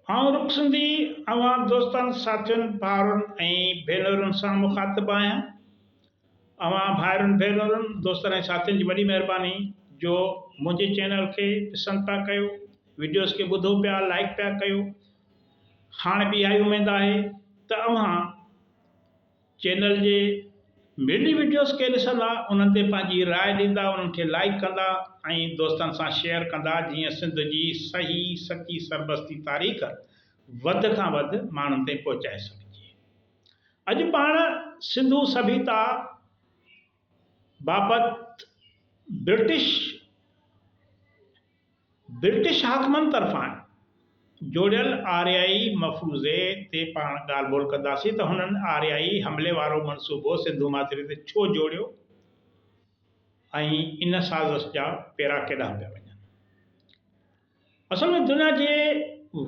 आउं रुखसंदी अवां दोस्तनि साथियुनि भाउरनि ऐं भेनरुनि सां मुखातिबु आहियां। अवां भाइरुनि भेनरुनि दोस्तनि ऐं साथियुनि जी वॾी महिरबानी जो मुंहिंजे चैनल खे पसंदि पिया कयो, वीडियोस खे ॿुधो पिया, लाइक पिया कयो। हाणे बि इहा ई उमेद आहे त अव्हां चैनल जे मिली वीडियोस खे ॾिसंदा, उन्हनि ते पंहिंजी राय ॾींदा, उन्हनि खे लाइक कंदा ऐं दोस्तनि सां शेयर कंदा, जीअं सिंध जी सही सची सरबस्ती तारीख़ वधि खां वधि माण्हुनि ताईं पहुचाए सघिजे। अॼु पाण सिंधू सभ्यता बाबति ब्रिटिश हाकमनि तरफ़ां जोड़ियल आर्याई मफ़रूज़े ते पाण ॻाल्हि ॿोल कंदासीं त हुननि आर्याई हमले वारो मनसूबो सिंधू माथिरे ते छो जोड़ियो ऐं इन साज़िश जा पेरा केॾांहुं पिया वञनि। असल में दुनिया जे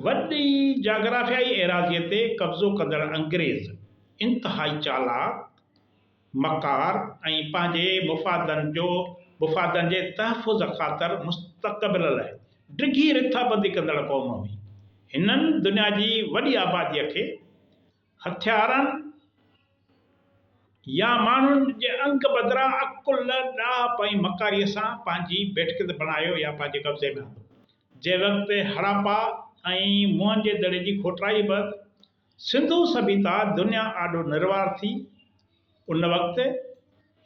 वॾी जाग्राफियाई एराज़ीअ ते कब्ज़ो कंदड़ अंग्रेज़ इंतिहाई चालाक, मकार ऐं पंहिंजे मुफ़ादनि जे तहफ़ुज़ ख़ातिर मुस्तक़बिल लाइ डिघी रिथाबंदी कंदड़ क़ौम हुई। हिननि दुनिया जी वॾी आबादीअ खे हथियारनि या माण्हुनि जे अंग बदिरां अकुल, ॾाह ऐं मकारीअ सां पंहिंजी बेटकिद बणायो या पंहिंजे कब्ज़े में आंदो। जंहिं वक़्तु हड़प्पा ऐं मोहनजोदड़ो जी खोटाई बैदि सिंधू सभ्यता दुनिया ॾाढो निर्वार थी, उन वक़्तु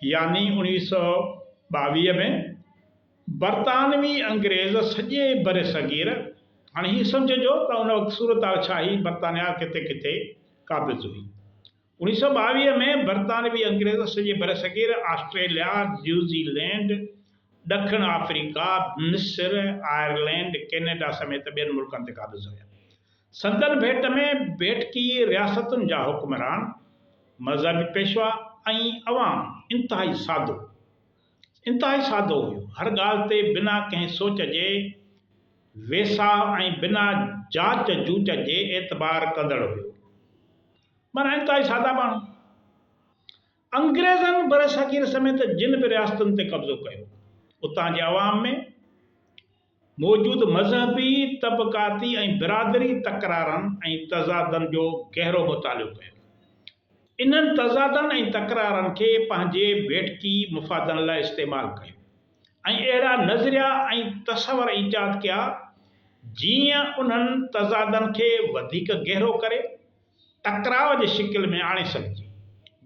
यानी 1922 में बरतानवी अंग्रेज़ सॼे बर सगीर, हाणे हीअ सम्झिजो त उन वक़्तु सूरत हाल छा हुई, बरतानिया किथे किथे क़ाबिज़ हुई। 1922 में बरतानवी अंग्रेज़ सॼे बर सगीर, ऑस्ट्रेलिया, न्यूज़ीलैंड, ॾखण अफ्रीका, मिस्र, आयरलैंड, कैनेडा समेत ॿियनि मुल्कनि ते क़ाबिज़ हुया। संदन भेट में बेटकी रियासतुनि जा हुक्मरान, मज़हबी पेशवा ऐं अवाम इंतिहाई सादो हुयो। हर ॻाल्हि ते बिना कंहिं सोच जे, वेसाह ऐं बिना जांच जूच जे एतबार कंदड़ हुयो। माना इंतिहाई सादा माण्हू। अंग्रेज़नि बर सगीर समेत जिन बि रियासतुनि ते कब्ज़ो कयो, उतां जे अवाम में मौजूदु मज़हबी, तबक़ाती ऐं बिरादरी तकरारनि ऐं तज़ादनि जो गहरो मुतालियो कयो। इन्हनि तज़ादनि ऐं तकरारनि खे पंहिंजे बेटकी मुफ़ादनि लाइ इस्तेमालु कयो ऐं अहिड़ा नज़रिया ऐं तसवर ईजाद कया जीअं उन्हनि तज़ादनि खे वधीक गहरो करे टकराव जी शिकिल में आणे सघिजे,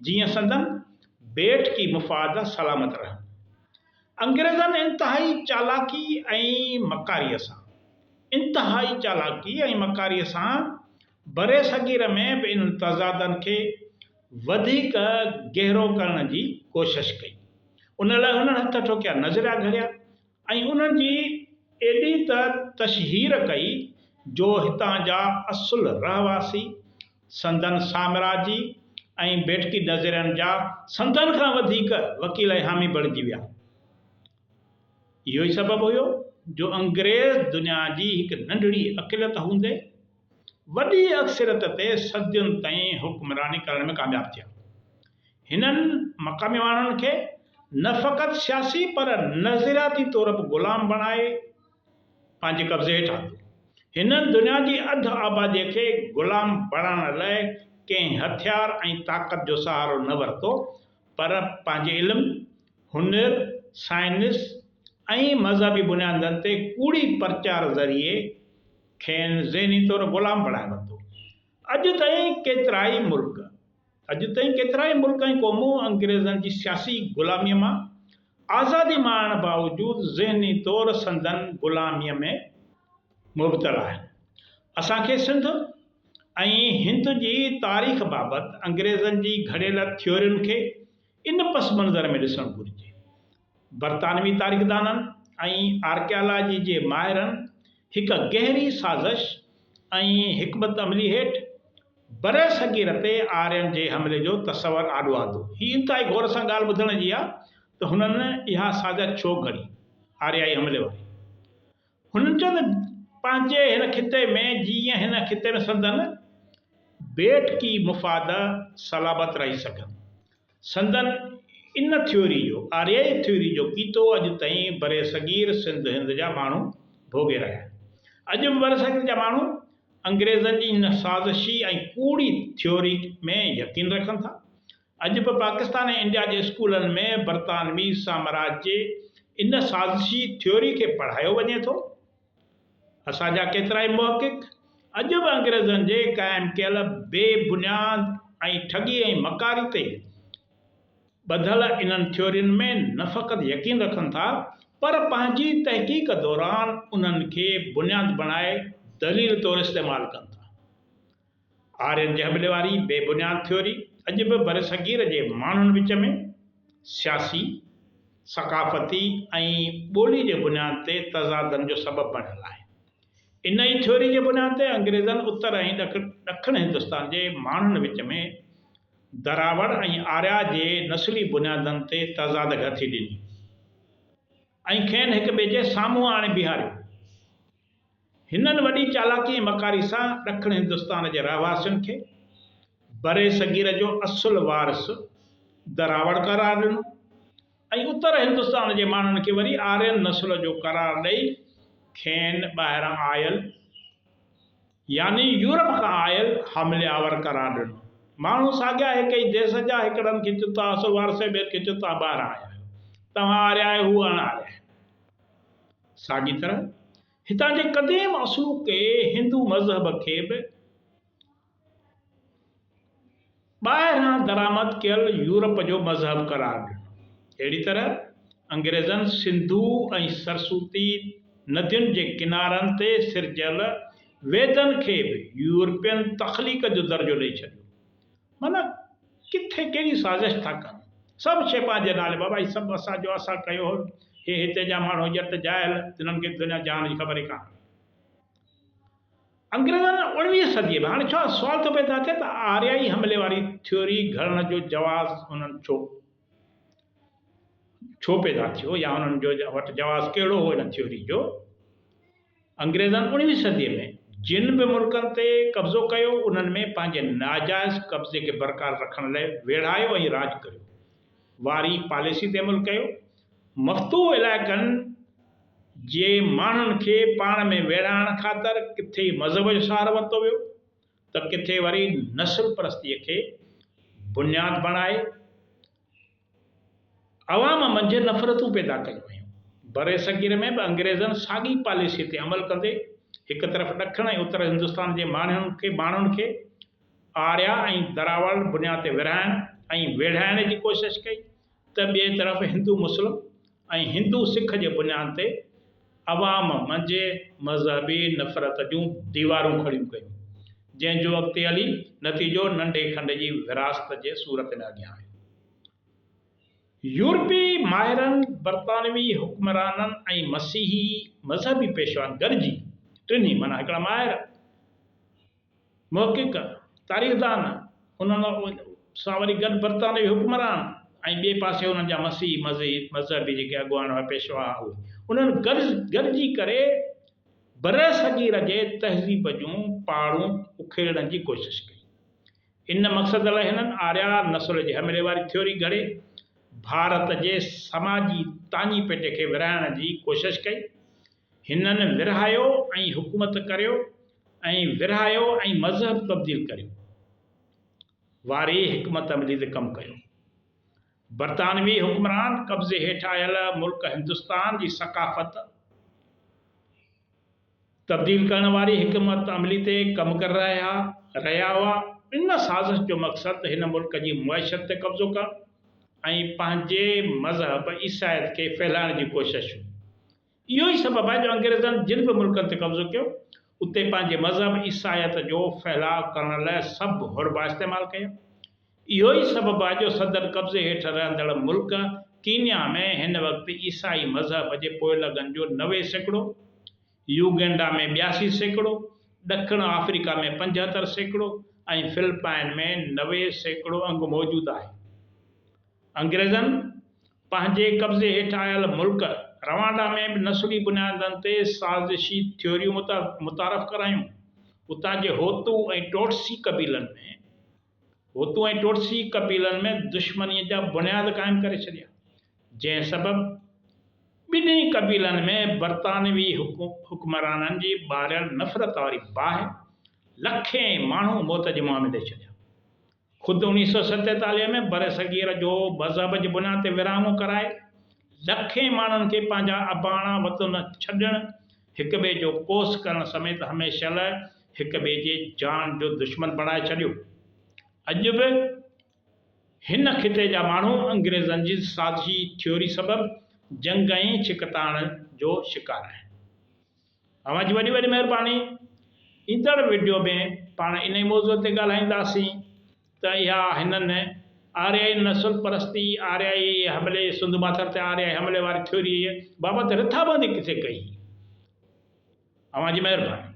जीअं संदन बेटकी मुफ़ाद सलामत रहनि। अंग्रेज़नि इंतिहाई चालाकी ऐं मकारीअ सां बरे सगीर में बि इन्हनि तज़ादनि खे वधीक गहरो करण जी कोशिश कई। उन लाइ हुननि हथ ठोकिया, नज़रिया घड़िया ऐं उन्हनि जी एॾी त तशहीर कई जो हितां जा असुल रहवासी संदन साम्राजी ऐं बेटकी नज़रियनि जा संदन खां वधीक वकील ऐं हामी बणिजी विया। इहो ई सबबु हुयो जो अंग्रेज़ दुनिया जी हिकु नंढड़ी अक़लियत हूंदे वॾी अक्सरियत ते सदियुनि ताईं हुक्मरानी करण में कामयाबु थिया। हिननि मक़ामी माण्हुनि खे न फ़क़ति सियासी पर नज़रियाती तौर बि ग़ुलाम बणाए पंहिंजे कब्ज़े हेठि आंदो। हिननि दुनिया जी अधु आबादीअ खे ग़ुलाम बणाइण लाइ कंहिं हथियार ऐं ताक़त जो सहारो न वरितो, पर पंहिंजे इल्मु, हुनुर, साइंस ऐं मज़हबी बुनियादनि ते कूड़ी प्रचार ज़रिए खेनि ज़हनी तौर ग़ुलाम बणाए वरितो। अॼु ताईं केतिराई मुल्क ऐं क़ौमूं अंग्रेज़नि जी सियासी ग़ुलामीअ मां आज़ादी माणण बावजूदु ज़हनी तौर संदन ग़ुलामीअ में मुबतला आहिनि। असांखे सिंध ऐं हिंद जी तारीख़ बाबति अंग्रेज़नि जी घड़ियल थियोरियुनि खे इन पस मंज़र में ॾिसणु घुरिजे। बरतानवी तारीख़दाननि ऐं आर्कियालॉजी जे माहिरनि हिकु गहरी साज़िश ऐं हिकमत अमली हेठि बर सगीर ते आर्यनि जे हमले जो तसवर आॾो आंदो। हीअ इंतिहाई गौर सां ॻाल्हि ॿुधण जी आहे त हुननि इहा साज़िश छो घड़ी आर्याई हमले वारी। हुननि चयो त पंहिंजे हिन खिते में, जीअं हिन खिते में संदन बेटकी मुफ़ाद सलामत रही सघनि, संदन इन थ्योरी जो, आर्याई थ्योरी जो कीतो अॼु ताईं बरे सगीर, सिंध हिंद जा माण्हू भोॻे रहिया आहिनि। अॼु बि बर सगीर जा माण्हू अंग्रेज़नि जी इन साज़िशी ऐं कूड़ी थ्योरी में यकीन रखनि था। अॼु बि पाकिस्तान ऐं इंडिया जे स्कूलनि में बरतानवी साम्राज्य जे इन साज़िशी थ्योरी खे पढ़ायो वञे थो। असांजा केतिरा ई मुहक़िक़ अॼु बि अंग्रेज़नि जे क़ाइमु कयल बेबुनियाद ऐं ठगी ऐं मकारी ते ॿधल इन्हनि थ्योरियुनि में न फ़क़ति यकीन रखनि था, पर पंहिंजी तहक़ीक़ दौरान उन्हनि खे बुनियाद बणाए दलील तौरु इस्तेमालु कनि था। आर्यन जे हमले वारी बेबुनियाद थ्योरी अॼु बि बरसगीर जे माण्हुनि विच में सियासी, सक़ाफ़ती ऐं ॿोली जे बुनियाद ते तज़ादनि जो सबबु बणियल आहे। इन ई थ्योरी जे बुनियाद ते अंग्रेज़नि उत्तर ऐं ॾखण हिंदुस्तान जे माण्हुनि विच में दरावड़ ऐं आर्या जे नस्ली बुनियादनि ते तज़ाद गथी ॾिनी ऐं खेनि हिक ॿिए जे साम्हूं आणे बीहारियो। हिननि वॾी चालाकी ऐं मकारी सां ॾखण हिंदुस्तान जे रहवासियुनि खे बरे सगीर जो असुलु वारिस दरावड़ करार ॾिनो ऐं उत्तर हिंदुस्तान जे माण्हुनि खे वरी आर्यन नस्ल जो करार ॾेई खेनि ॿाहिरां आयल यानी यूरोप खां आयल हमलियावर करार ॾिनो। माण्हू साॻिया हिक ई देश जा हिकिड़नि खे चुता असुलु वारस ॿिए खे चुता ॿाहिरां आया आहियो, तव्हां आर्या आहियो, हू अण आर्या। साॻी तरह हितां जे क़दीम असूके हिंदू मज़हब खे बि ॿाहिरां दरामद कयल यूरोप जो मज़हब करार ॾिनो। अहिड़ी तरह अंग्रेज़नि सिंधू ऐं सरस्वती नदियुनि जे किनारनि ते सिरजियल वेदनि खे बि यूरोपियन तख़लीक़ जो दर्जो ॾेई छॾियो। माना किथे कहिड़ी साज़िश था कनि, सभु शइ पंहिंजे नाले, बाबा ही सभु असांजो, असां कयो हो, हे हिते जा माण्हू ॼट जायल, तिन्हनि खे दुनिया जहान जी ख़बर ई कान्हे। अंग्रेज़नि 19वीं सदीअ में हाणे छा सुवाल थो पैदा थिए त आर्याई हमले वारी थ्योरी घड़ण जो जवाज़ उन्हनि छो पैदा थियो, या उन्हनि जो वटि जवाज़ कहिड़ो हो इन थ्योरी जो। अंग्रेज़नि 19वीं सदीअ में जिन बि मुल्कनि ते कब्ज़ो कयो, उन्हनि में पंहिंजे नाजाइज़ कब्ज़े खे बरक़रार रखण लाइ वेढ़ायो ऐं राज कयो, वारी पॉलिसी ते अमल कयो। मफ़तूह इलाइक़नि जे माण्हुनि खे पाण में वेढ़ाइण ख़ातिर किथे मज़हब जो सहारो वरितो वियो त किथे वरी नस्ल परस्तीअ खे बुनियाद बणाए अवाम मंझि नफ़रतूं पैदा कयूं वयूं। बरे सगीर में बि अंग्रेज़नि साॻी पॉलिसी ते अमल कंदे हिकु तरफ़ ॾखण ऐं उत्तर हिंदुस्तान जे माण्हुनि खे आर्या ऐं दरावड़ बुनियाद ते विरहाइण ऐं वेढ़ाइण जी कोशिशि कई, त ॿिए तरफ़ हिंदू मुस्लिम ऐं हिंदू सिख जे बुनियाद ते अवाम मंझि मज़हबी नफ़रत जूं दीवारूं खड़ियूं कयूं, जंहिंजो अॻिते हली नतीजो नंढे खंड जी विरासत जे सूरत में अॻियां आयो। यूरोपी माहिरनि, बरतानवी हुक्मराननि ऐं मसीही मज़हबी पेशवान गॾिजी टिनी, माना हिकिड़ा माहिर मुहक़िक़ तारीख़दान, उन्हनि सां वरी गॾु बरतानवी हुक्मरान ऐं ॿिए पासे उन्हनि जा मसीही मज़हबी जेके अॻुवान हुआ, पेशवा हुआ, उन्हनि गॾिजी करे बर सगीर जे तहज़ीब जूं पहाड़ूं उखेड़ण जी कोशिशि कई। इन मक़सद लाइ हिननि आर्या नस्ल जे हमले वारी थ्योरी घड़े भारत जे समाजी तानी पेटे खे विरहाइण जी कोशिशि कई। हिननि विरहायो ऐं हुकूमत करियो ऐं विरहायो ऐं मज़हब तब्दील करियो वारी हिकमत अमली ते कमु कयो। बरतानवी हुक्मरान कब्ज़े हेठि आयल मुल्क हिंदुस्तान जी सक़ाफ़त तब्दील करण वारी हिकमत अमली ते कमु करे रहिया हुआ। इन साज़िश जो मक़सदु हिन मुल्क जी मुआशरत ते कब्ज़ो करणु ऐं पंहिंजे मज़हब ईसाइत खे फैलाइण जी कोशिशि हुई। इहो ई सबबु आहे जो अंग्रेज़नि जिन बि मुल्कनि ते कब्ज़ो कयो, उते पंहिंजे मज़हब ईसाइत जो फैलाव करण लाइ सभु हुरबा इस्तेमालु कया। इहो ई सबबु आहे जो सदर कब्ज़े हेठि रहंदड़ मुल्क कीनिया में हिन वक़्तु ईसाई मज़हब जे पोइलॻनि जो 90%, यूगेंडा में 82%, ॾखण अफ्रीका में 75% ऐं फिलिपाइन में 90% अंग मौजूदु आहे। अंग्रेज़नि पंहिंजे कब्ज़े हेठि आयल मुल्क रवांडा में बि नस्ली बुनियादनि ते साज़िशी थ्योरियूं मुतारफ़ करायूं। उतां जे होतू ऐं टोटसी कबीलनि में दुश्मनीअ जा बुनियाद क़ाइमु करे छॾिया, जंहिं सबबु ॿिन्ही कबीलनि में बरतानवी हुक्मराननि जी ॿारियल नफ़रत वारी बाहि लखें माण्हू मौत जे मुंहं में ॾेई छॾिया। ख़ुदि 1947 में बर सगीर जो मज़हब जी बुनियाद ते विरहाङो कराए लखें माण्हुनि खे पंहिंजा अबाणा वतन छॾणु, हिक ॿिए जो कोस करण समेत हमेशह लाइ हिक ॿिए जे जान जो दुश्मन बणाए छॾियो। अॼु बि हिन खिते जा माण्हू अंग्रेज़नि जी साज़िशी थ्योरी सबबि जंग ऐं छिकताण जो शिकार आहिनि। अवां जी वॾी वॾी महिरबानी। ईंदड़ वीडियो में पाण इन ई मौज़ूअ ते ॻाल्हाईंदासीं त इहा हिननि आर्याई नस्ल परस्ती, आर्याई हमले, सिंध माथर ते आर्याई हमले वारी थ्योरी बाबति रिथाबंदी किथे कई। अवां जी महिरबानी।